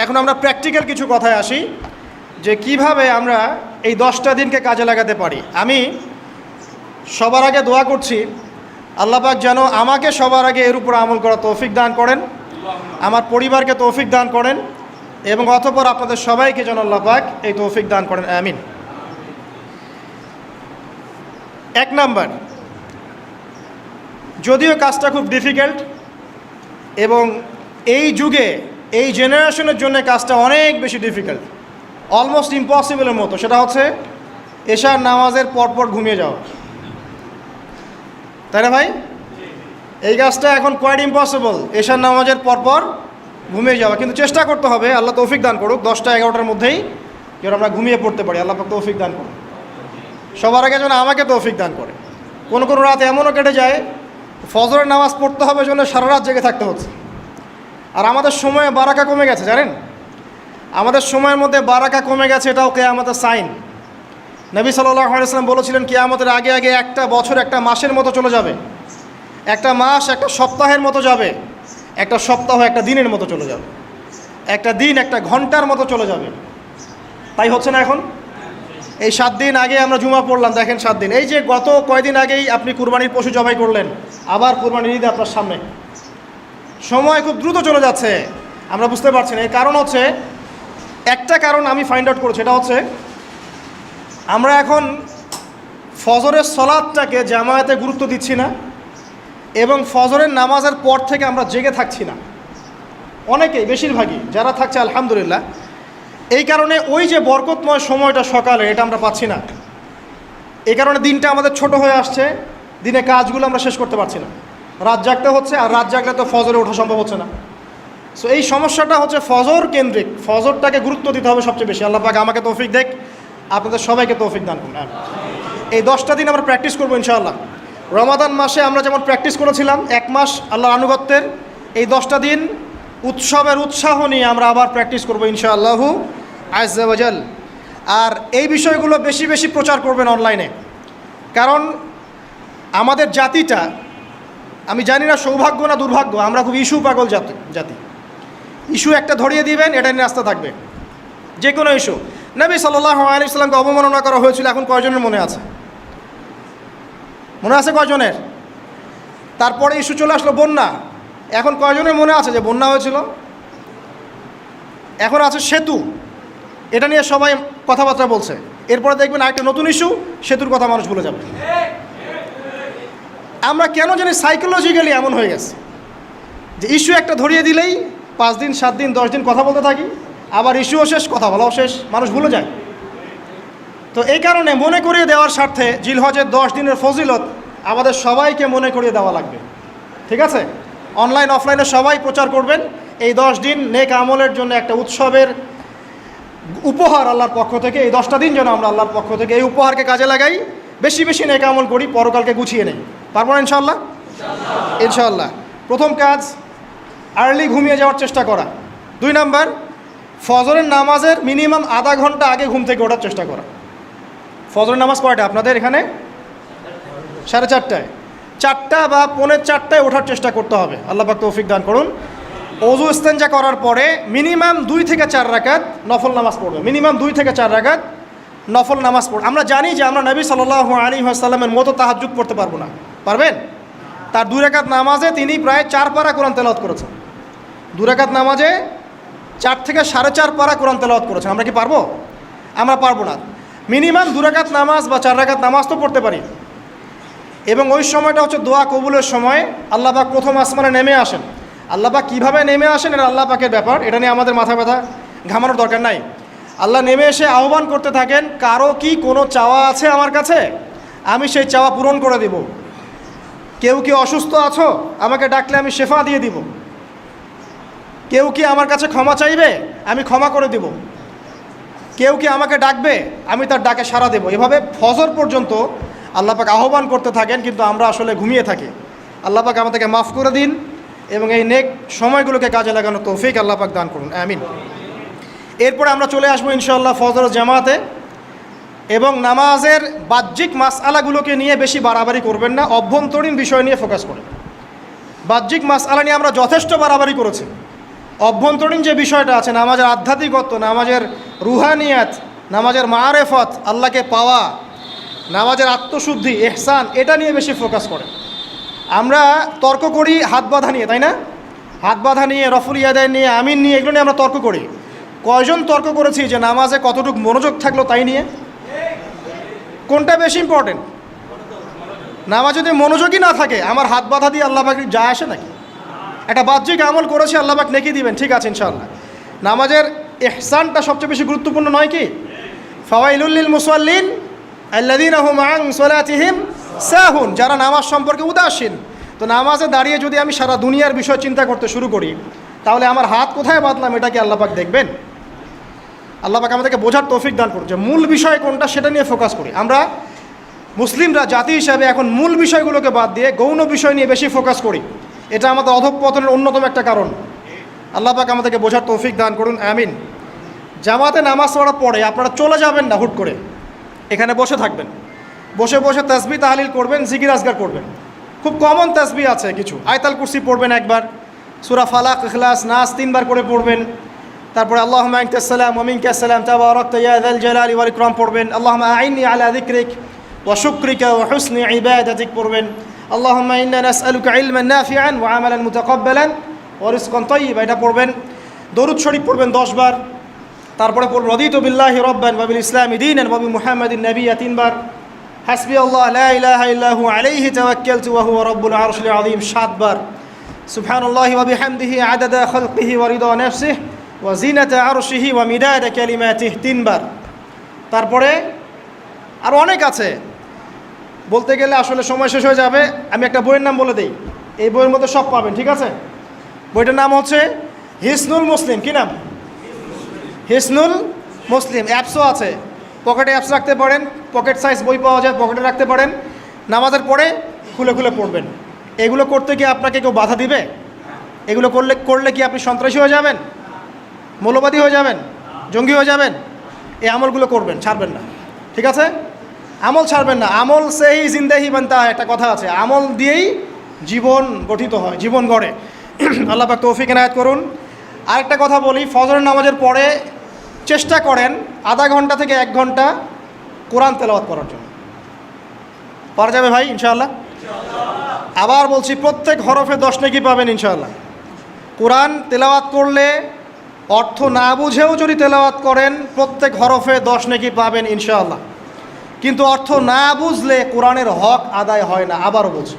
এখন আমরা প্র্যাকটিক্যাল কিছু কথায় আসি যে কিভাবে আমরা এই 10টা দিনকে কাজে লাগাতে পারি। আমি সবার আগে দোয়া করছি আল্লাহ পাক যেন আমাকে সবার আগে এর উপর আমল করা তৌফিক দান করেন, আমার পরিবারকে তৌফিক দান করেন এবং অতঃপর আপনাদের সবাইকে যেন আল্লাহ পাক এই তৌফিক দান করেন, আমিন। 1 নাম্বার, যদিও কাজটা খুব ডিফিকাল্ট এবং এই যুগে এই জেনারেশনের জন্য কাজটা অনেক বেশি ডিফিকাল্ট, অলমোস্ট ইম্পসিবলের মতো, সেটা হচ্ছে এশার নামাজের পরপর ঘুমিয়ে যাওয়া, তাই না ভাই? এই কাজটা এখন কোয়াইট ইম্পসিবল, এশার নামাজের পরপর ঘুমিয়ে যাওয়া। কিন্তু চেষ্টা করতে হবে, আল্লাহ তৌফিক দান করুক, 10টা 11টার মধ্যেই যেন আমরা ঘুমিয়ে পড়তে পারি। আল্লাহ পাক তৌফিক দান করুন, সবার আগে যেন আমাকে তৌফিক দান করে। কোনো কোনো রাত এমনও কেটে যায় ফজরের নামাজ পড়তে হবে জন্য সারা রাত জেগে থাকতে হচ্ছে। আর আমাদের সময়ে বারাকা কমে গেছে, জানেন? আমাদের সময়ের মধ্যে বারাকা কমে গেছে, এটাও কিয়ামতের সাইন। নবী সাল্লাল্লাহু আলাইহি ওয়াসাল্লাম বলেছিলেন কিয়ামতের আগে আগে একটা বছর একটা মাসের মতো চলে যাবে, একটা মাস একটা সপ্তাহের মতো যাবে, একটা সপ্তাহ একটা দিনের মতো চলে যাবে, একটা দিন একটা ঘন্টার মতো চলে যাবে। তাই হচ্ছে না এখন? এই 7 দিন আগে আমরা জুমা পড়লাম, দেখেন 7 দিন। এই যে গত কয়দিন আগেই আপনি কুরবানির পশু জবাই করলেন, আবার কুরবানির ঈদ আপনার সামনে। সময় খুব দ্রুত চলে যাচ্ছে, আমরা বুঝতে পারছি না। এর কারণ হচ্ছে, একটা কারণ আমি ফাইন্ড আউট করেছি, এটা হচ্ছে আমরা এখন ফজরের সলাতটাকে জামায়াতে গুরুত্ব দিচ্ছি না এবং ফজরের নামাজের পর থেকে আমরা জেগে থাকছি না, অনেকেই, বেশিরভাগই যারা থাকছে আলহামদুলিল্লাহ। এই কারণে ওই যে বরকতময় সময়টা সকালে, এটা আমরা পাচ্ছি না। এই কারণে দিনটা আমাদের ছোট হয়ে আসছে, দিনে কাজগুলো আমরা শেষ করতে পারছি না, রাত জাগতে হচ্ছে, আর রাত জাগলে তো ফজরে ওঠা সম্ভব হচ্ছে না। সো এই সমস্যাটা হচ্ছে ফজর কেন্দ্রিক, ফজরটাকে গুরুত্ব দিতে হবে সবচেয়ে বেশি। আল্লাহ পাক আমাকে তৌফিক দেখ, আপনাদের সবাইকে তৌফিক দান করুন। এই 10টা দিন আমরা প্র্যাকটিস করবো ইনশাআল্লাহ। রমাদান মাসে আমরা যেমন প্র্যাকটিস করেছিলাম 1 মাস আল্লাহর আনুগত্যের, এই 10টা দিন উৎসবের উৎসাহ নিয়ে আমরা আবার প্র্যাকটিস করবো ইনশাআল্লাহু আজ্জা ওয়া জাল। আর এই বিষয়গুলো বেশি বেশি প্রচার করবেন অনলাইনে, কারণ আমাদের জাতিটা, আমি জানি না সৌভাগ্য না দুর্ভাগ্য, আমরা খুব ইস্যু পাগল জাতি। ইস্যু একটা ধরিয়ে দিবেন, এটা নিয়ে রাস্তা থাকবে, যে কোনো ইস্যু। নবী সাল্লাল্লাহু আলাইহি ওয়াসাল্লামকে অবমাননা করা হয়েছিল, এখন কয়জনের মনে আছে? মনে আছে কয়জনের? তারপরে ইস্যু চলে আসলো বন্যা, এখন কয়জনের মনে আছে যে বন্যা হয়েছিল? এখন আছে সেতু, এটা নিয়ে সবাই কথাবার্তা বলছে। এরপরে দেখবেন আরেকটা নতুন ইস্যু, সেতুর কথা মানুষ ভুলে যাবে। আমরা কেন জানি সাইকোলজিক্যালি এমন হয়ে গেছে যে ইস্যু একটা ধরিয়ে দিলেই 5 দিন 7 দিন 10 দিন কথা বলতে থাকি, আবার ইস্যুও শেষ, কথা বলাও শেষ, মানুষ ভুলে যায়। তো এই কারণে মনে করিয়ে দেওয়ার স্বার্থে জিলহজের 10 দিনের ফজিলত আমাদের সবাইকে মনে করিয়ে দেওয়া লাগবে, ঠিক আছে? অনলাইন অফলাইনে সবাই প্রচার করবেন। এই 10 দিন নেক আমলের জন্য একটা উৎসবের উপহার আল্লাহর পক্ষ থেকে। এই 10টা দিন যেন আমরা আল্লাহর পক্ষ থেকে এই উপহারকে কাজে লাগাই, বেশি বেশি নেক আমল করি, পরকালকে গুছিয়ে নেই। পারবো না ইনশাআল্লাহ? ইনশাআল্লাহ। প্রথম কাজ, আর্লি ঘুমিয়ে যাওয়ার চেষ্টা করা। 2 নাম্বার, ফজরের নামাজের মিনিমাম আধা ঘন্টা আগে ঘুম থেকে ওঠার চেষ্টা করা। ফজরের নামাজ কয়টা আপনাদের এখানে? 4:30টায়, 4টা বা 4:45টায় ওঠার চেষ্টা করতে হবে। আল্লাহ পাক তৌফিক দান করুন। ওযু ইস্তেঞ্জা করার পরে মিনিমাম 2 থেকে 4 রাকাত নফল নামাজ পড়বে, মিনিমাম 2 থেকে 4 রাকাত নফল নামাজ পড়বে। আমরা জানি যে আমরা নবী সাল্লাল্লাহু আলাইহি ওয়াসাল্লামের মতো তাহাজ্জুদ পড়তে পারবো না, পারবেন? তার 2 রাকাত নামাজে তিনি প্রায় 4 পারা কোরআন তেলাওয়াত করেছেন। 2 রাকাত নামাজে 4 থেকে 4.5 পারা কোরআন তেলাওয়াত করেছেন। আমরা কি পারবো? আমরা পারবো না। মিনিমাম 2 রাকাত নামাজ বা 4 রাকাত নামাজ তো পড়তে পারি। এবং ওই সময়টা হচ্ছে দোয়া কবুলের সময়। আল্লাহ পাক প্রথম আসমানে নেমে আসেন। আল্লাহ পাক কীভাবে নেমে আসেন এটা আল্লাহ পাকের ব্যাপার, এটা নিয়ে আমাদের মাথা ব্যথা ঘামানোর দরকার নাই। আল্লাহ নেমে এসে আহ্বান করতে থাকেন, কারো কি কোনো চাওয়া আছে আমার কাছে? আমি সেই চাওয়া পূরণ করে দিব। কেউ কি অসুস্থ আছো? আমাকে ডাকলে আমি শেফা দিয়ে দিব। কেউ কি আমার কাছে ক্ষমা চাইবে? আমি ক্ষমা করে দিব। কেউ কি আমাকে ডাকবে? আমি তার ডাকে সাড়া দেব। এভাবে ফজর পর্যন্ত আল্লাহ পাক আহ্বান করতে থাকেন, কিন্তু আমরা আসলে ঘুমিয়ে থাকি। আল্লাহ পাক আমাদেরকে মাফ করে দিন এবং এই নেক সময়গুলোকে কাজে লাগানোর তৌফিক আল্লাহ পাক দান করুন, আমিন। এরপরে আমরা চলে আসবো ইনশাআল্লাহ ফজর জামাতে। এবং নামাজের বাহ্যিক মাসআলাগুলোকে নিয়ে বেশি বাড়াবাড়ি করবেন না, অভ্যন্তরীণ বিষয় নিয়ে ফোকাস করেন। বাহ্যিক মাসআলা নিয়ে আমরা যথেষ্ট বাড়াবাড়ি করেছি, অভ্যন্তরীণ যে বিষয়টা আছে, নামাজের আধ্যাত্মিকত্ব, নামাজের রুহানিয়াত, নামাজের মারেফত, আল্লাহকে পাওয়া, নামাজের আত্মশুদ্ধি, ইহসান, এটা নিয়ে বেশি ফোকাস করে। আমরা তর্ক করি হাত বাঁধা নিয়ে, তাই না? হাত বাঁধা নিয়ে, রফুল ইয়াদায় নিয়ে, আমিন নিয়ে, এগুলো নিয়ে আমরা তর্ক করি। কয়জন তর্ক করেছি যে নামাজে কতটুকু মনোযোগ থাকলো তাই নিয়ে? কোনটা বেশি ইম্পর্টেন্ট? নামাজ যদি মনোযোগই না থাকে, আমার হাত বাঁধা দিয়ে আল্লাহ পাক যায় আসে নাকি? একটা বাহ্যিক আমল করেছি, আল্লাহ পাক নেকি দিবেন, ঠিক আছে ইনশাআল্লাহ। নামাজের ইহসানটা সবচেয়ে বেশি গুরুত্বপূর্ণ নয় কি? ফাওয়াইলুল লিল মুসাল্লিন আল্লাযীনা হুম আন সালাতিহিম সাহুন, যারা নামাজ সম্পর্কে উদাসীন। তো নামাজে দাঁড়িয়ে যদি আমি সারা দুনিয়ার বিষয় চিন্তা করতে শুরু করি, তাহলে আমার হাত কোথায় বাঁধলাম এটা কি আল্লাহ পাক দেখবেন? আল্লাহ পাক আমাদেরকে বোঝার তৌফিক দান করুন যে মূল বিষয় কোনটা সেটা নিয়ে ফোকাস করি। আমরা মুসলিমরা জাতি হিসাবে এখন মূল বিষয়গুলোকে বাদ দিয়ে গৌণ বিষয় নিয়ে বেশি ফোকাস করি। এটা আমাদের অধঃপতনের অন্যতম একটা কারণ। আল্লাহ পাক আমাদেরকে বোঝার তৌফিক দান করুন, আমিন। জামাতে নামাজ পড়ার পরে আপনারা চলে যাবেন না হুট করে, এখানে বসে থাকবেন। বসে বসে তাসবিহ তাহলিল করবেন, জিকির আজগার করবেন। খুব কমন তাসবিহ আছে কিছু, আয়াতুল কুরসি পড়বেন একবার, সূরা ফালাক, ইখলাস, নাস 3 বার করে পড়বেন। তারপরে আল্লাহুম্মা আনতাস সালাম ওয়া মিনকাস সালাম তাবারাকতা ইয়া যাল জালালি ওয়াল ইকরাম পড়বেন। আল্লাহুম্মা আইন্নি আলা যিকরিক ওয়া শুকরিকা ওয়া হুসনি ইবাদাতিক পড়বেন। আল্লাহুম্মা ইন্না নাসআলুকা ইলমান নাফিআন ওয়া আমালান মুতাকাব্বালান ওয়া রিজকান তাইয়্যিবা, এটা পড়বেন। দরুদ শরীফ পড়বেন 10 বার। তারপরে পড়বেন রাদিতু বিল্লাহি রাব্বান ওয়া বিল ইসলামি দীনান ওয়া বি মুহাম্মাদিন নাবিয়্যা 3 বার। হাসবি আল্লাহ লা ইলাহা ইল্লা হু আলাইহি তাওয়াক্কালতু ওয়া হুয়া রাব্বুল আরশিল আযীম 7 বার। সুবহানাল্লাহি ওয়া বিহামদিহি আদাদা খালকিহি ওয়া রিদা নাফসিহি ওয়া জিনাতা আরশিহি ওয়া মিদাদা কালিমাতিহি 3 বার। তারপরে আরও অনেক আছে, বলতে গেলে আসলে সময় শেষ হয়ে যাবে। আমি একটা বইয়ের নাম বলে দিই, এই বইয়ের মধ্যে সব পাবেন, ঠিক আছে? বইটার নাম হচ্ছে হিসনুল মুসলিম। কি নাম? হিসনুল মুসলিম। অ্যাপসও আছে, পকেটে অ্যাপস রাখতে পারেন, পকেট সাইজ বই পাওয়া যায়, পকেটে রাখতে পারেন। নামাজের পরে খুলে খুলে পড়বেন। এগুলো করতে গিয়ে আপনাকে কেউ বাধা দিবে? এগুলো করলে কি আপনি সন্ত্রাসী হয়ে যাবেন, মৌলবাদী হয়ে যাবেন, জঙ্গি হয়ে যাবেন? এই আমলগুলো করবেন, ছাড়বেন না, ঠিক আছে? আমল ছাড়বেন না। আমল সেই জিন্দেহি বানতা, একটা কথা আছে, আমল দিয়েই জীবন গঠিত হয়, জীবন গড়ে। আল্লাহ পাক তৌফিক এনায়েত করুন। আরেকটা কথা বলি, ফজরের নামাজের পরে চেষ্টা করেন আধা ঘন্টা থেকে 1 ঘন্টা কোরআন তেলাওয়াত করার জন্য। পারা যাবে ভাই ইনশাআল্লাহ? আবার বলছি, প্রত্যেক হরফে 10 নেকি পাবেন ইনশাআল্লাহ। কোরআন তেলাওয়াত করলে, অর্থ না বুঝেও যদি তেলাওয়াত করেন, প্রত্যেক হরফে 10 নেকি পাবেন ইনশাআল্লাহ। কিন্তু অর্থ না বুঝলে কোরআনের হক আদায় হয় না। আবারও বলছি,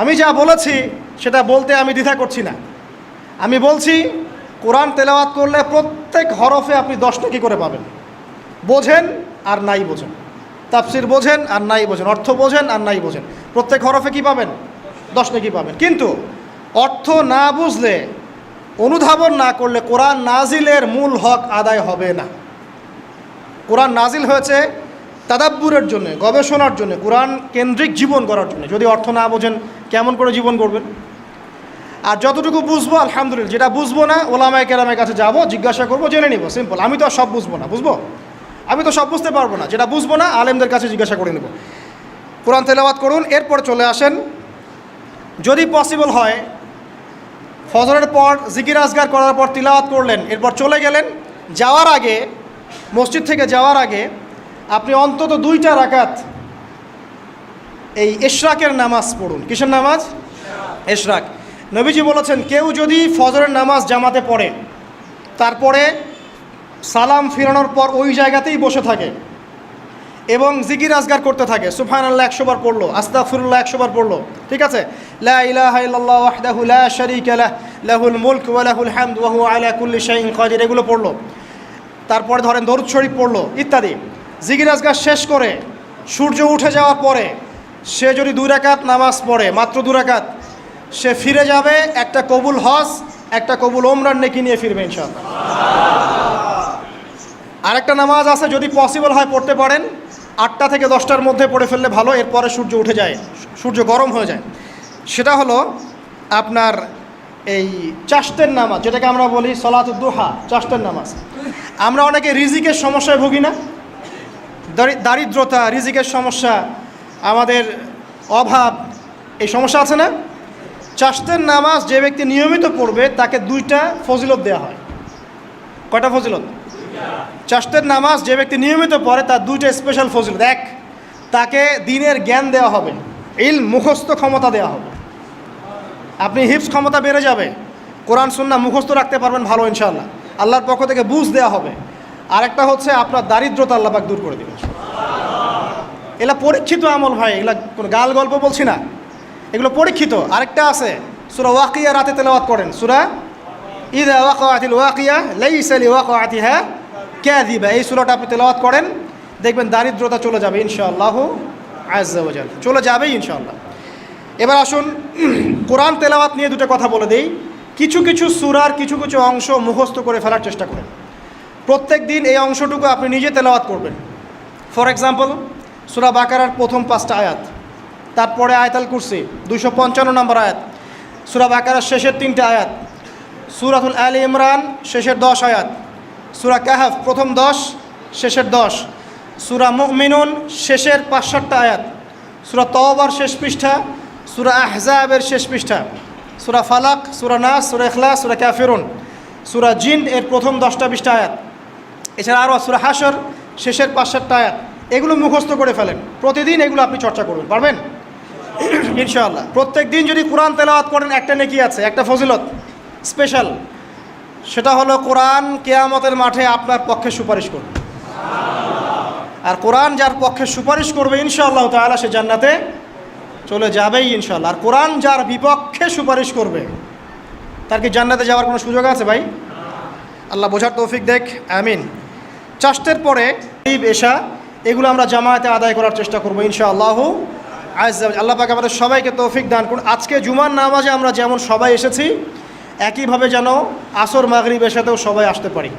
আমি যা বলেছি সেটা বলতে আমি দ্বিধা করছি না। আমি বলছি কোরআন তেলাওয়াত করলে প্রত্যেক হরফে আপনি 10 নেকি করে পাবেন। বোঝেন আর নাই বোঝেন, তাফসির বোঝেন আর নাই বোঝেন, অর্থ বোঝেন আর নাই বোঝেন, প্রত্যেক হরফে কি পাবেন? 10 নেকি পাবেন। কিন্তু অর্থ না বুঝলে, অনুধাবন না করলে কোরআন নাজিলের মূল হক আদায় হবে না। কোরআন নাজিল হয়েছে তাদাব্বুরের জন্য, গবেষণার জন্য, কোরআন কেন্দ্রিক জীবন গড়ার জন্য। যদি অর্থ না বোঝেন কেমন করে জীবন গড়বেন? আর যতটুকু বুঝবো আলহামদুলিল্লাহ, যেটা বুঝবো না ওলামায়ে কেরামের কাছে যাবো, জিজ্ঞাসা করবো, জেনে নিব, সিম্পল। আমি তো আর সব বুঝবো না, বুঝবো? আমি তো সব বুঝতে পারবো না। যেটা বুঝবো না আলেমদের কাছে জিজ্ঞাসা করে নেব। কোরআন তেলাওয়াত করুন। এরপর চলে আসেন, যদি পসিবল হয়, ফজরের পর জিকির আজগার করার পর তিলাওয়াত করলেন, এরপর চলে গেলেন, যাওয়ার আগে, মসজিদ থেকে যাওয়ার আগে আপনি অন্তত 2টা রাকাত এই ইশরাকের নামাজ পড়ুন। কিসের নামাজ? ইশরাক। নবীজি বলেছেন, কেউ যদি ফজরের নামাজ জামাতে পড়ে, তারপরে সালাম ফিরানোর পর ওই জায়গাতেই বসে থাকে এবং জিকির আজগার করতে থাকে, সুবহানাল্লাহ 100 বার পড়লো, আস্তাগফিরুল্লাহ 100 বার পড়লো, ঠিক আছে? লা ইলাহা ইল্লাল্লাহ ওয়াহদাহু লা শারীকা লাহ লাহুল মুলক ওয়া লাহুল হামদ ওয়া হুয়া আলা কুল্লি শাইইন কাদির, এগুলো পড়লো। তারপরে ধরেন দরুদ শরীফ পড়লো ইত্যাদি। জিকির আজগার শেষ করে সূর্য উঠে যাওয়ার পরে সে যদি 2 রাকাত নামাজ পড়ে, মাত্র 2 রাকাত, সে ফিরে যাবে একটা কবুল হজ, একটা কবুল ওমরার নেকি নিয়ে ফিরবে ইনশাআল্লাহ। আরেকটা নামাজ আছে, যদি পসিবল হয় পড়তে পারেন, 8টা থেকে 10টার মধ্যে পড়ে ফেললে ভালো, এরপরে সূর্য উঠে যায়, সূর্য গরম হয়ে যায়। সেটা হলো আপনার এই চাশতের নামাজ, যেটাকে আমরা বলি সলাতুদ দুহা, চাশতের নামাজ। আমরা অনেকে রিজিকের সমস্যায় ভুগি না? দারিদ্রতা, রিজিকের সমস্যা, আমাদের অভাব, এই সমস্যা আছে না? চাশতের নামাজ যে ব্যক্তি নিয়মিত পড়বে তাকে 2টা ফজিলত দেওয়া হয়। কয়টা ফজিলত? চাশতের নামাজ যে ব্যক্তি নিয়মিত পড়ে তার 2টা স্পেশাল ফজিলত। এক, তাকে দ্বীনের জ্ঞান দেওয়া হবে, ইলম মুখস্থ ক্ষমতা দেওয়া হবে। আপনি হিফজ ক্ষমতা বেড়ে যাবে, কোরআন সুন্নাহ মুখস্থ রাখতে পারবেন ভালো ইনশাআল্লাহ, আল্লাহর পক্ষ থেকে বুঝ দেওয়া হবে। আরেকটা হচ্ছে আপনার দারিদ্রতা আল্লাহ পাক দূর করে দেবেন। এগুলা পরীক্ষিত আমল ভাই, এগুলা কোনো গাল গল্প বলছি না, এগুলো পরীক্ষিত। আরেকটা আছে, সূরা ওয়াকিয়া রাতে তেলাওয়াত করেন, সূরা ইযা ওয়াকাআতিল ওয়াকিয়া লাইসা লিওয়াকাআতিহা কাযিবা, এই সূরাটা আপনি তেলাওয়াত করেন, দেখবেন দারিদ্রতা চলে যাবে ইনশাআল্লাহ আযজা ওয়া জাল, চলে যাবেই ইনশাআল্লাহ। এবার আসুন কোরআন তেলাওয়াত নিয়ে 2টা কথা বলে দেই। কিছু কিছু সূরার কিছু কিছু অংশ মুখস্থ করে ফেলার চেষ্টা করেন। প্রত্যেক দিন এই অংশটুকু আপনি নিজে তেলাওয়াত করবেন। ফর এক্সাম্পল, সূরা বাকারার প্রথম 5টা আয়াত, তারপরে আয়াতুল কুরসি 255 নম্বর আয়াত, সূরা বাকারার শেষের 3টে আয়াত, সূরাতুল আলে ইমরান শেষের 10 আয়াত, সূরা কাহফ প্রথম 10 শেষের 10, সূরা মুমিনুন শেষের 5-7টা আয়াত, সূরা তাওবার শেষ পৃষ্ঠা, সূরা আহজাবের শেষ পৃষ্ঠা, সূরা ফালাক, সূরা নাস, সূরা ইখলাস, সূরা কাফিরুন, সূরা জিন এর প্রথম 10টা-20টা আয়াত, এছাড়া আরও সূরা হাশর শেষের 5-7টা আয়াত। এগুলো মুখস্থ করে ফেলেন, প্রতিদিন এগুলো আপনি চর্চা করবেন, পারবেন ইনশাআল্লাহ। প্রত্যেক দিন যদি কোরআন তেলাওয়াত করেন একটা নেকি আছে, একটা ফজিলত স্পেশাল, সেটা হলো কোরআন কিয়ামতের মাঠে আপনার পক্ষে সুপারিশ করবে। আর কোরআন যার পক্ষে সুপারিশ করবে ইনশাআল্লাহ তাআলা সে জান্নাতে চলে যাবেই ইনশাআল্লাহ। আর কোরআন যার বিপক্ষে সুপারিশ করবে তার কি জান্নাতে যাওয়ার কোনো সুযোগ আছে ভাই? আল্লাহ বোঝার তৌফিক দেখ, আমিন। চাষতের পরে এশা এগুলো আমরা জামায়াতে আদায় করার চেষ্টা করবো ইনশাআল্লাহ আযজা ওয়া জাল। আল্লাহ পাক আমাদের সবাইকে তৌফিক দান করুন। আজকে জুমার নামাজে আমরা যেমন সবাই এসেছি, একইভাবে যেন আসর মাগরিব এশাতেও সবাই আসতে পারি,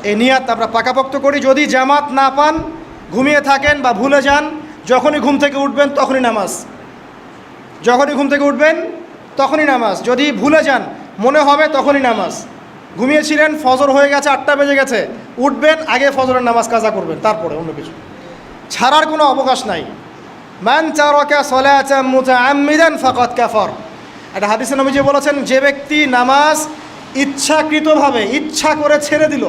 এই নিয়াত আমরা পাকাপোক্ত করি। যদি জামাত না পান, ঘুমিয়ে থাকেন বা ভুলে যান, যখনই ঘুম থেকে উঠবেন তখনই নামাজ, যখনই ঘুম থেকে উঠবেন তখনই নামাজ। যদি ভুলে যান, মনে হবে তখনই নামাজ। ঘুমিয়েছিলেন, ফজর হয়ে গেছে, 8টা বেজে গেছে, উঠবেন, আগে ফজরের নামাজ কাজা করবেন, তারপরে অন্য কিছু ছাড়ার কোনো অবকাশ নাই। মান তারাকা সালাতান মুতাআম্মিদান ফাকাদ কাফার, একটা হাদিসে নবীজি বলেছেন, যে ব্যক্তি নামাজ ইচ্ছাকৃতভাবে ইচ্ছা করে ছেড়ে দিল,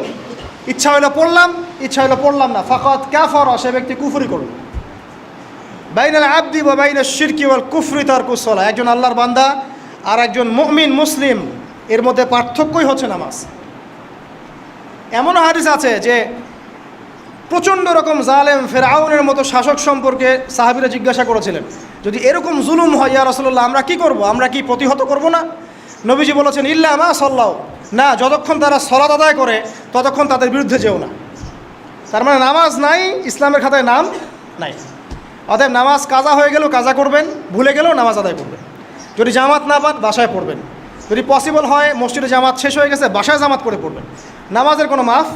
ইচ্ছা হইলো পড়লাম, ইচ্ছা হইলো পড়লাম না, ফাকাদ কাফার, সে ব্যক্তি কুফরি করল। বাইনাল আবদি ওয়া বাইনাশ শিরকি ওয়াল কুফরি তারকুস সালাহ, একজন আল্লাহর বান্দা আর একজন মুমিন মুসলিম এর মধ্যে পার্থক্যই হচ্ছে নামাজ। এমনও হাদিস আছে যে প্রচণ্ড রকম জালেম ফেরাউনের মতো শাসক সম্পর্কে সাহাবীরা জিজ্ঞাসা করেছিলেন, যদি এরকম জুলুম হয় ইয়া রাসূলুল্লাহ, আমরা কি করব? আমরা কি প্রতিহত করব না? নবীজি বলেছেন, ইল্লা মা সাল্লাও, না, যতক্ষণ তারা সালাত আদায় করে ততক্ষণ তাদের বিরুদ্ধে যেও না। তার মানে নামাজ নাই, ইসলামের খাতায় নাম নাই। অতএব নামাজ কাজা হয়ে গেলেও কাজা করবেন, ভুলে গেলেও নামাজ আদায় করবেন। যদি জামাত না পান বাসায় পড়বেন, যদি পসিবল হয় মসজিদে জামাত শেষ হয়ে গেছে বাসায় জামাত করে পড়বেন, নামাজের কোনো মাফ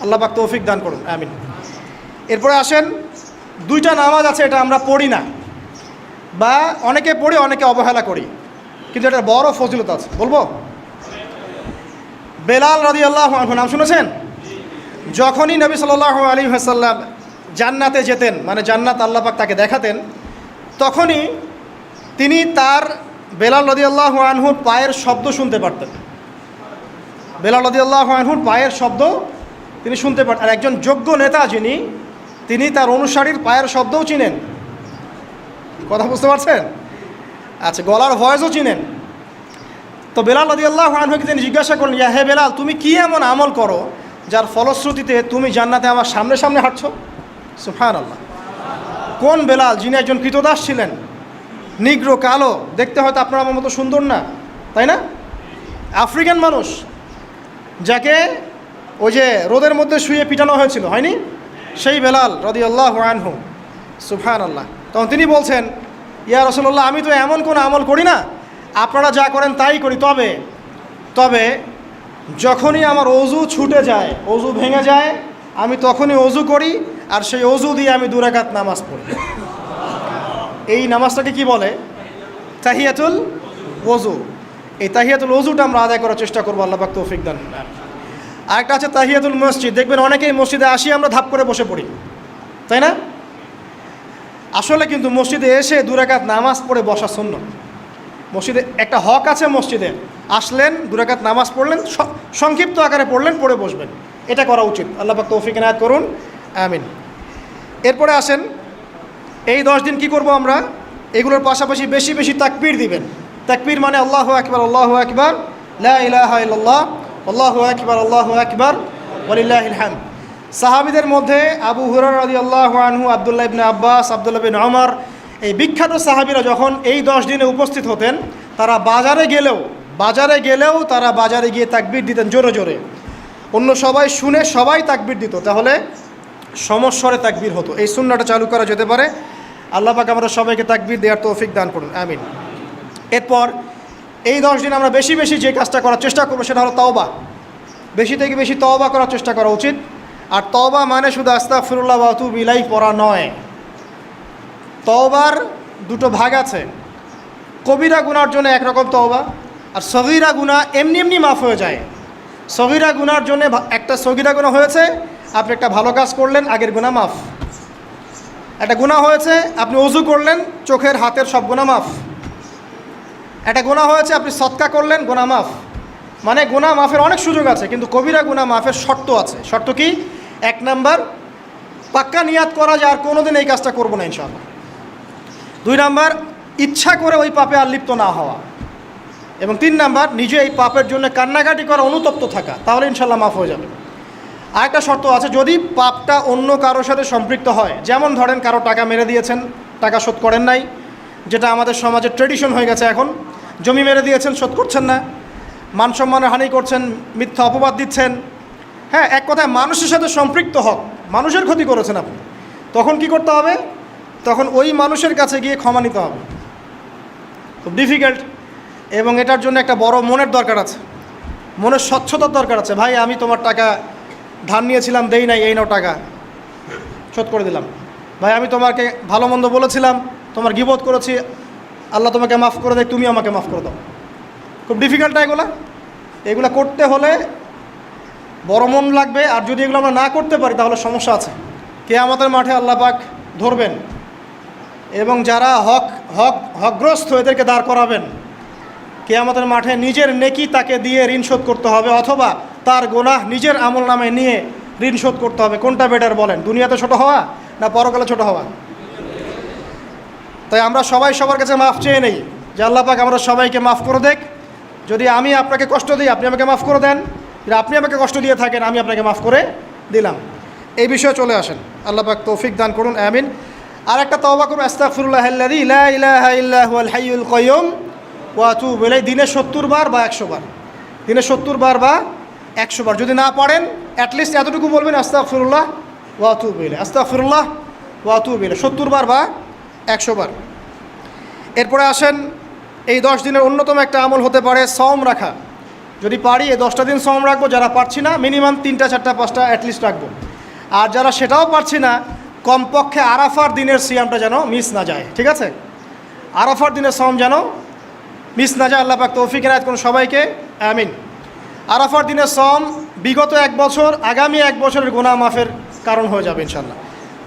আল্লাহ পাক তৌফিক দান করুন, আমিন। এরপরে আসেন, 2টা নামাজ আছে এটা আমরা পড়ি না, বা অনেকে পড়ি অনেকে অবহেলা করি, কিন্তু এটা বড় ফজিলত আছে, বলবো। বেলাল রাদিয়াল্লাহু আনহু নাম শুনেছেন? যখনই নবী সাল্লাল্লাহু আলাইহি ওয়াসাল্লাম জান্নাতে যেতেন, মানে জান্নাত আল্লাহ পাক তাকে দেখাতেন, তখনই তিনি তার বেলাল রাদিয়াল্লাহু আনহুর পায়ের শব্দ শুনতে পারতেন। বেলাল রাদিয়াল্লাহু আনহুর পায়ের শব্দ তিনি শুনতে পারতেন। আর একজন যোগ্য নেতা যিনি, তিনি তার অনুসারীর পায়ের শব্দও চিনেন। কথা বুঝতে পারছেন? আচ্ছা, গলার ভয়েসও চিনেন। তো বেলাল রাদিয়াল্লাহু আনহুকে তিনি জিজ্ঞাসা করলেন, ইয়া হে বেলাল, তুমি কি এমন আমল করো যার ফলশ্রুতিতে তুমি জান্নাতে আমার সামনে সামনে হাঁটছো? সুবহানাল্লাহ। কোন বেলাল? যিনি একজন কৃতদাস ছিলেন, নিগ্রো, কালো, দেখতে হয়তো আপনার আমার মতো সুন্দর না, তাই না? আফ্রিকান মানুষ, যাকে ওই যে রোদের মধ্যে শুয়ে পিটানো হয়েছিল, হয়নি? সেই বেলাল রাদিয়াল্লাহু আনহু, সুবহানাল্লাহ। তখন তিনি বলছেন, ইয়া রাসূলুল্লাহ, আমি তো এমন কোনো আমল করি না, আপনারা যা করেন তাই করি, তবে যখনই আমার অজু ছুটে যায়, অজু ভেঙে যায়, আমি তখনই অজু করি, আর সেই অজু দিয়ে আমি 2 রাকাত নামাজ পড়ি। এই নামাজটাকে কি বলে? তাহিয়াতুল ওযু। এই তাহিয়াতুল ওযুটা আমরা আদায় করার চেষ্টা করবো, আল্লাহ পাক তৌফিক দান। আরেকটা আছে তাহিয়াতুল মসজিদ। দেখবেন অনেকেই মসজিদে আসি আমরা ধাপ করে বসে পড়ি, তাই না? আসলে কিন্তু মসজিদে এসে 2 রাকাত নামাজ পড়ে বসা সুন্নাত। মসজিদে একটা হক আছে মসজিদে, আসলেন 2 রাকাত নামাজ পড়লেন, সংক্ষিপ্ত আকারে পড়লেন, পড়ে বসবেন, এটা করা উচিত। আল্লাহ পাক তৌফিক এনায়েত করুন, আমিন। এরপরে আসেন এই 10 দিন কি করব আমরা, এগুলোর পাশাপাশি বেশি বেশি তাকবীর দিবেন। তাকবীর মানে আল্লাহু আকবার, আল্লাহু আকবার, লা ইলাহা ইল্লাল্লাহ, আল্লাহু আকবার, আল্লাহু আকবার, ওয়ালিল্লাহিল হামদ। সাহাবীদের মধ্যে আবু হুরায়রা রাদিয়াল্লাহু আনহু, আব্দুল্লাহ ইবনে আব্বাস, আব্দুল্লাহ বিন ওমর, এই বিখ্যাত সাহাবীরা যখন এই 10 দিনে উপস্থিত হতেন, তারা বাজারে গেলেও তারা বাজারে গিয়ে তাকবীর দিতেন জোরে জোরে। অন্য সবাই শুনে সবাই তাকবীর দিত, তাহলে সমস্বরে তাকবীর হতো। এই সুন্নাহটা চালু করা যেতে পারে। আল্লাহ পাক আমরা সবাইকে তাকবীর দেওয়ার তৌফিক দান করুন, আমিন। এরপর এই 10 দিন আমরা বেশি বেশি যে কাজটা করার চেষ্টা করবো সেটা হলো তওবা। বেশি থেকে বেশি তওবা করার চেষ্টা করা উচিত। আর তওবা মানে শুধু আস্তাগফিরুল্লাহ ওয়া আতুবু ইলাইহি পড়া নয়। তওবার 2টো ভাগ আছে। কবিরা গুনার জন্য একরকম তওবা, আর সগীরা গুনাহ এমনি এমনি মাফ হয়ে যায়। সগীরা গুনার জন্য একটা সগীরা গুনাহ হয়েছে, আপনি একটা ভালো কাজ করলেন, আগের গুনাহ মাফ। একটা গুনাহ হয়েছে, আপনি ওযু করলেন, চোখের হাতের সব গুনাহ মাফ। একটা গুনাহ হয়েছে, আপনি সদকা করলেন, গুনাহ মাফ। মানে গুনাহ মাফের অনেক সুযোগ আছে, কিন্তু কবিরা গুনাহ মাফের শর্ত আছে। শর্ত কি? 1 নাম্বার, পাক্কা নিয়াত করা যে আর কোনোদিন এই কাজটা করবো না ইনশাআল্লাহ। 2 নাম্বার, ইচ্ছা করে ওই পাপে আর লিপ্ত না হওয়া। এবং 3 নাম্বার, নিজে এই পাপের জন্য কান্নাকাটি করা, অনুতপ্ত থাকা, তাহলে ইনশাআল্লাহ মাফ হয়ে যাবে। আরেকটা শর্ত আছে, যদি পাপটা অন্য কারোর সাথে সম্পৃক্ত হয়, যেমন ধরেন কারো টাকা মেরে দিয়েছেন, টাকা শোধ করেন নাই, যেটা আমাদের সমাজের ট্রেডিশন হয়ে গেছে এখন। জমি মেরে দিয়েছেন, শোধ করছেন না, মান সম্মানের হানি করছেন, মিথ্যা অপবাদ দিচ্ছেন, হ্যাঁ, এক কথায় মানুষের সাথে সম্পৃক্ত হক, মানুষের ক্ষতি করেছেন আপনি, তখন কি করতে হবে? তখন ওই মানুষের কাছে গিয়ে ক্ষমা নিতে হবে। খুব ডিফিকাল্ট, এবং এটার জন্য একটা বড় মনের দরকার আছে, মনের স্বচ্ছতার দরকার আছে। ভাই, আমি তোমার টাকা ধার নিয়েছিলাম, দেই নাই, এই নাও টাকা, শোধ করে দিলাম। ভাই, আমি তোমাকে ভালো মন্দ বলেছিলাম, তোমার গীবত করেছি, আল্লাহ তোমাকে মাফ করে দেয়, তুমি আমাকে মাফ করে দাও। খুব ডিফিকাল্ট এগুলা করতে হলে বড় মন লাগবে। আর যদি এগুলো আমরা না করতে পারি তাহলে সমস্যা আছে। কিয়ামতের মাঠে আল্লাহ পাক ধরবেন, এবং যারা হকগ্রস্ত এদেরকে দাঁড় করাবেন। কিয়ামতের মাঠে নিজের নেকি তাকে দিয়ে ঋণ শোধ করতে হবে, অথবা তার গুনাহ নিজের আমল নামে নিয়ে ঋণ শোধ করতে হবে। কোনটা বেটার বলেন? দুনিয়াতে ছোট হওয়া না পরকালে ছোট হওয়া? তাই আমরা সবাই সবার কাছে মাফ চেয়ে নেই যে আল্লাহ পাক আমরা সবাইকে মাফ করে দেখ। যদি আমি আপনাকে কষ্ট দিই, আপনি আমাকে মাফ করে দেন। যদি আপনি আমাকে কষ্ট দিয়ে থাকেন, আমি আপনাকে মাফ করে দিলাম। এই বিষয়ে চলে আসেন। আল্লাহ পাক তৌফিক দান করুন, আমিন। আর একটা তওবা করুন, আস্তাগফিরুল্লাহাল্লাযী লা ইলাহা ইল্লা হুয়াল হাইয়ুল কাইয়্যুম ওয়া আতুবু ইলাইহি, দিনে 70 বার বা 100 বার, দিনে 70 বার বা 100 বার। যদি না পারেন, অ্যাটলিস্ট এতটুকু বলবেন, আস্তাগফিরুল্লাহ ওয়া আতুবু ইলাইহি, আস্তাগফিরুল্লাহ ওয়া আতুবু ইলাইহি, 70 বার বা 100 বার। এরপরে আসেন, এই 10 দিনের অন্যতম একটা আমল হতে পারে সওম রাখা। যদি পারি এই 10টা দিন সওম রাখবো, যারা পারছি না মিনিমাম 3টা 4টা 5টা অ্যাটলিস্ট রাখবো। আর যারা সেটাও পারছি না, কমপক্ষে আরাফার দিনের সিয়ামটা যেন মিস না যায়, ঠিক আছে? আরাফার দিনের সওম যেন মিস না যায়। আল্লাহ পাক তৌফিক এনায়েত করুন সবাইকে, আমিন। আরাফার দিনের সওম বিগত 1 বছর, আগামী 1 বছরের গুনাহ মাফের কারণ হয়ে যাবে ইনশাআল্লাহ।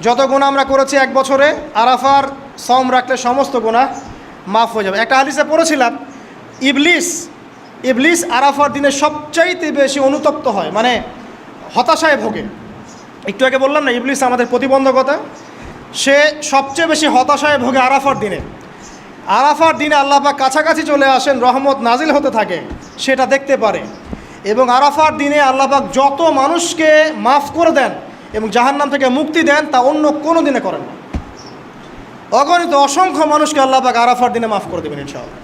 যত গুনাহ আমরা করেছি 1 বছরে, আরাফার সওম রাখলে সমস্ত গুনাহ মাফ হয়ে যাবে। একটা হাদিসে পড়েছিলাম, ইবলিস আরাফার দিনে সবচাইতে বেশি অনুতপ্ত হয়, মানে হতাশায় ভোগে। একটু আগে বললাম না, ইবলিস আমাদের প্রতিবন্ধকতা, সে সবচেয়ে বেশি হতাশায় ভোগে আরাফার দিনে। আরাফার দিনে আল্লাহ পাক কাছাকাছি চলে আসেন, রহমত নাজিল হতে থাকে, সেটা দেখতে পারে। এবং আরাফার দিনে আল্লাহ পাক যত মানুষকে মাফ করে দেন এবং জাহান্নাম থেকে মুক্তি দেন, তা অন্য কোনো দিনে করেন না। অগণিত অসংখ্য মানুষকে আল্লাহ পাক আরাফার দিনে মাফ করে দেবেন ইনশাআল্লাহ।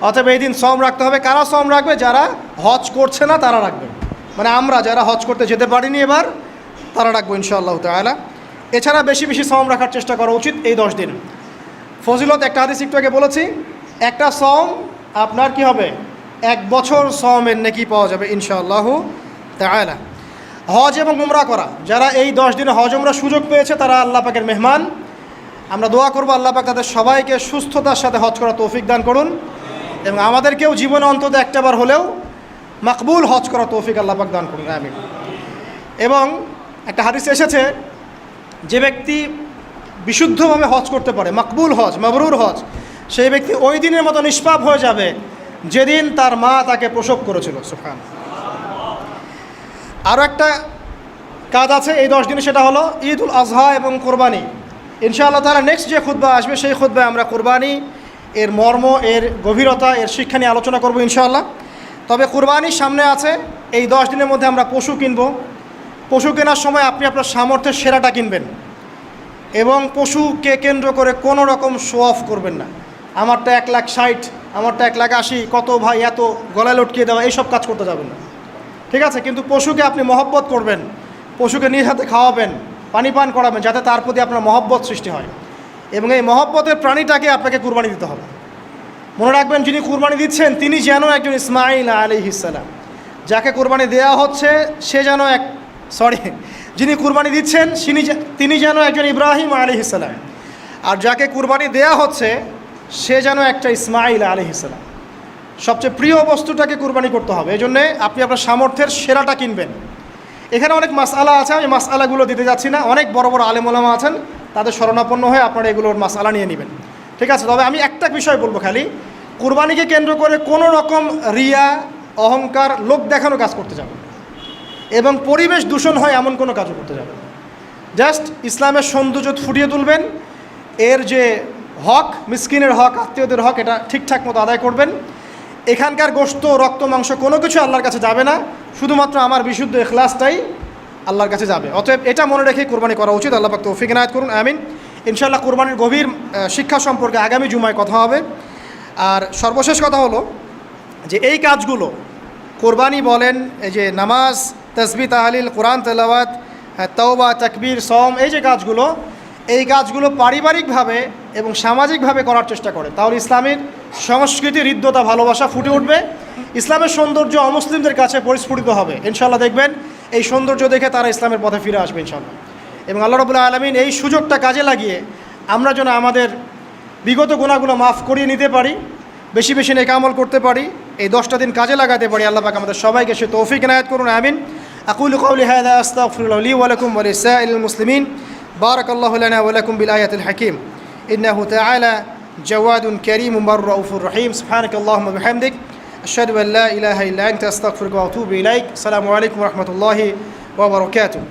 অতএব এই দিন সওম রাখতে হবে। কারা সওম রাখবে? যারা হজ করছে না তারা রাখবে, মানে আমরা যারা হজ করতে যেতে পারিনি এবার, তারা রাখবো ইনশাআল্লাহ তাআলা। এছাড়া বেশি বেশি সওম রাখার চেষ্টা করা উচিত এই 10 দিন। ফজিলত একটা হাদিস একটু আগে বলেছি, একটা সওম আপনার কি হবে? 1 বছর সওমের নেকি পাওয়া যাবে ইনশাআল্লাহ তাআলা। হজ এবং উমরা করা, যারা এই 10 দিনে হজ উমরা সুযোগ পেয়েছে, তারা আল্লাহ পাকের মেহমান। আমরা দোয়া করবো আল্লাহ পাক তাদের সবাইকে সুস্থতার সাথে হজ করা তৌফিক দান করুন, এবং আমাদেরকেও জীবনে অন্তত একটাবার হলেও মাকবুল হজ করা তৌফিক আল্লাহ পাক দান করুন, আমিন। এবং একটা হাদিস এসেছে, যে ব্যক্তি বিশুদ্ধভাবে হজ করতে পারে, মাকবুল হজ, মাবরুর হজ, সেই ব্যক্তি ওই দিনের মতো নিষ্পাপ হয়ে যাবে যেদিন তার মা তাকে প্রসব করেছিল। সুবহান। আরও একটা কাজ আছে এই 10 দিনে, সেটা হলো ঈদ উল আজহা এবং কোরবানি। ইনশাআল্লাহ তাআলা নেক্সট যে খুতবা আসবে সেই খুতবায় আমরা কোরবানি, এর মর্ম, এর গভীরতা, এর শিক্ষা নিয়ে আলোচনা করব ইনশাআল্লাহ। তবে কোরবানির সামনে আছে, এই 10 দিনের মধ্যে আমরা পশু কিনব। পশু কেনার সময় আপনি আপনার সামর্থ্যের সেরাটা কিনবেন এবং পশুকে কেন্দ্র করে কোনো রকম শো অফ করবেন না। আমারটা 1,60,000, আমারটা 1,80,000, কত ভাই এত, গলায় লটকিয়ে দেওয়া, এইসব কাজ করতে যাবেন না, ঠিক আছে? কিন্তু পশুকে আপনি মহব্বত করবেন, পশুকে নিজ হাতে খাওয়াবেন, পানি পান করাবেন, যাতে তার প্রতি আপনার মহব্বত সৃষ্টি হয়। এবং এই মহব্বতের প্রাণীটাকে আপনাকে কুরবানি দিতে হবে। মনে রাখবেন, যিনি কুরবানি দিচ্ছেন তিনি যেন একজন ইসমাইল আলাইহিস সালাম, যাকে কুরবানি দেওয়া হচ্ছে সে যেন যিনি কুরবানি দিচ্ছেন তিনি যেন একজন ইব্রাহিম আলাইহিস সালাম, আর যাকে কুরবানি দেওয়া হচ্ছে সে যেন একটা ইসমাইল আলাইহিস সালাম। সবচেয়ে প্রিয় বস্তুটাকে কুরবানি করতে হবে। এই জন্যে আপনি আপনার সামর্থ্যের সেরাটা কিনবেন। এখানে অনেক মাসআলা আছে, আমি মাসআলাগুলো দিতে যাচ্ছি না। অনেক বড় বড় আলেম ওলামা আছেন, তাদের শরণাপন্ন হয়ে আপনারা এগুলোর মাসআলা নিয়ে নেবেন, ঠিক আছে? তবে আমি একটা বিষয় বলবো খালি, কুরবানিকে কেন্দ্র করে কোনো রকম রিয়া, অহংকার, লোক দেখানো কাজ করতে যাবেন এবং পরিবেশ দূষণ হয় এমন কোনো কাজও করতে যাবেন। জাস্ট ইসলামের সৌন্দর্য ফুটিয়ে তুলবেন, এর যে হক, মিসকিনের হক, আত্মীয়দের হক, এটা ঠিকঠাক মতো আদায় করবেন। এখানকার গোশত, রক্ত, মাংস কোনো কিছু আল্লাহর কাছে যাবে না, শুধুমাত্র আমার বিশুদ্ধ ইখলাসটাই আল্লাহর কাছে যাবে। অতএব এটা মনে রেখে কোরবানি করা উচিত। আল্লাহ পাক তৌফিক ইনায়াত করুন, আমিন। ইনশাআল্লাহ কোরবানির গভীর শিক্ষা সম্পর্কে আগামী জুমায় কথা হবে। আর সর্বশেষ কথা হলো যে এই কাজগুলো, কোরবানি বলেন, এই যে নামাজ, তাসবিহ, তাহলিল, কোরআন তেলাওয়াত, তওবা, তাকবীর, সওম, এই কাজগুলো পারিবারিকভাবে এবং সামাজিকভাবে করার চেষ্টা করে, তাহলে ইসলামের সংস্কৃতি, হৃদ্যতা, ভালোবাসা ফুটে উঠবে। ইসলামের সৌন্দর্য অমুসলিমদের কাছে পরিস্ফুটিত হবে। ইনশাআল্লাহ দেখবেন এই সৌন্দর্য দেখে তারা ইসলামের পথে ফিরে আসবে ইনশাআল্লাহ। এবং আল্লাহ রাব্বুল আলামিন এই সুযোগটা কাজে লাগিয়ে আমরা যেন আমাদের বিগত গুনাহগুলো মাফ করিয়ে নিতে পারি, বেশি বেশি নেক আমল করতে পারি, এই 10টা দিন কাজে লাগাতে পারি। আল্লাহ পাক আমাদের সবাইকে সে তৌফিক ইনায়াত করুন, আমিন। আকুলু কওলি হাযা আস্তাগফিরুল্লাহ লি ওয়া লাকুম ওয়া লিসাইরিল মুসলিমিন। বারাকাল্লাহু লানা ওয়া লাকুম বিল আয়াতিল হাকীম। ইন্নাহু তাআলা জাওয়াদুন কারীমুন বাররাউফুর রহিম। সুবহানাকাল্লাহুম্মা বিহামদিক, আশহাদু আল্লা ইলাহা ইল্লা আনতা আস্তাগফিরুকা ওয়া আতুবু ইলাইক। আসসালামু আলাইকুম ওয়া রাহমাতুল্লাহি ওয়া বারাকাতুহু।